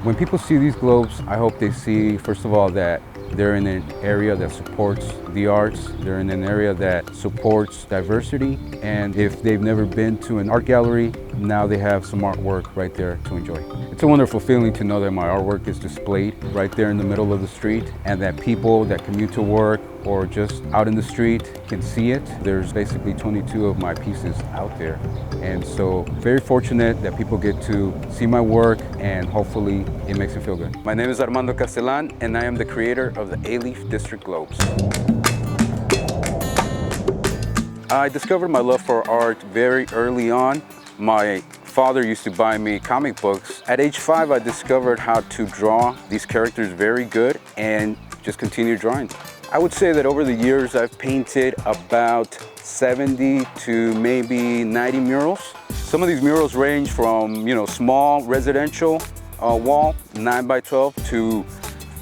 When people see these globes, I hope they see, first of all, that they're in an area that supports the arts, they're in an area that supports diversity, and if they've never been to an art gallery, now they have some artwork right there to enjoy. It's a wonderful feeling to know that my artwork is displayed right there in the middle of the street, and that people that commute to work or just out in the street can see it. There's basically 22 of my pieces out there, and so very fortunate that people get to see my work, and hopefully it makes them feel good. My name is Armando Castelan, and I am the creator of the Alief District Globes. I discovered my love for art very early on. My father used to buy me comic books. At age 5, I discovered how to draw these characters very good and just continued drawing. I would say that over the years, I've painted about 70 to maybe 90 murals. Some of these murals range from, small residential wall, 9 by 12 to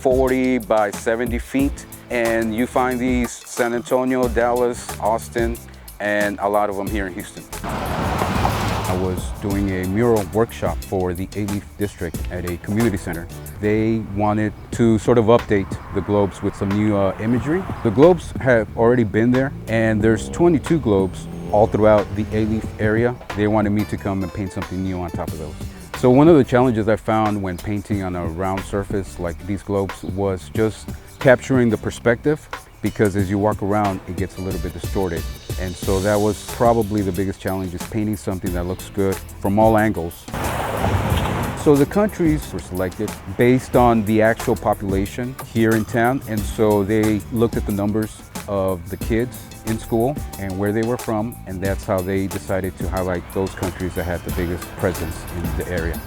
40 by 70 feet. And you find these San Antonio, Dallas, Austin, and a lot of them here in Houston. I was doing a mural workshop for the Alief District at a community center. They wanted to sort of update the globes with some new imagery. The globes have already been there, and there's 22 globes all throughout the Alief area. They wanted me to come and paint something new on top of those. So one of the challenges I found when painting on a round surface like these globes was just capturing the perspective, because as you walk around, it gets a little bit distorted. And so that was probably the biggest challenge, is painting something that looks good from all angles. So the countries were selected based on the actual population here in town. And so they looked at the numbers of the kids in school and where they were from. And that's how they decided to highlight those countries that had the biggest presence in the area.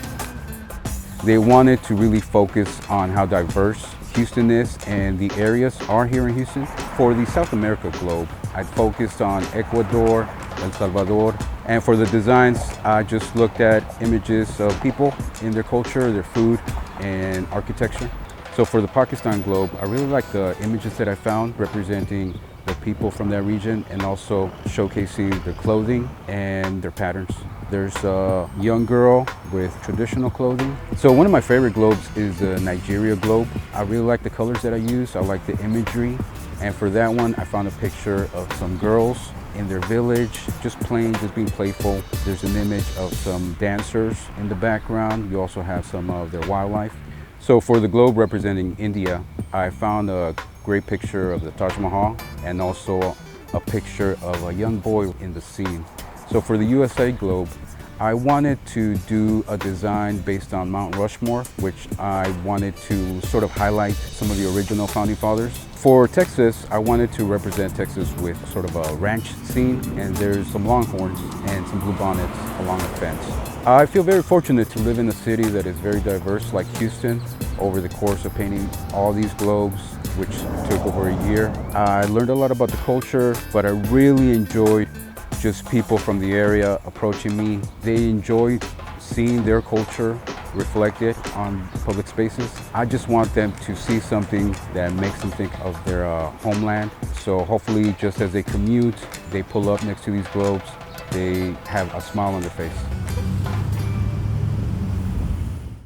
They wanted to really focus on how diverse Houston is and the areas are here in Houston. For the South America globe, I focused on Ecuador, El Salvador, and for the designs, I just looked at images of people in their culture, their food, and architecture. So for the Pakistan globe, I really like the images that I found representing the people from that region and also showcasing their clothing and their patterns. There's a young girl with traditional clothing. So one of my favorite globes is the Nigeria globe. I really like the colors that I use. I like the imagery. And for that one, I found a picture of some girls in their village, just playing, just being playful. There's an image of some dancers in the background. You also have some of their wildlife. So for the globe representing India, I found a great picture of the Taj Mahal and also a picture of a young boy in the scene. So for the USA globe, I wanted to do a design based on Mount Rushmore, which I wanted to sort of highlight some of the original founding fathers. For Texas, I wanted to represent Texas with sort of a ranch scene, and there's some longhorns and some bluebonnets along the fence. I feel very fortunate to live in a city that is very diverse like Houston. Over the course of painting all these globes, which took over a year, I learned a lot about the culture, but I really enjoyed just people from the area approaching me. They enjoy seeing their culture reflected on public spaces. I just want them to see something that makes them think of their homeland. So hopefully just as they commute, they pull up next to these globes, they have a smile on their face.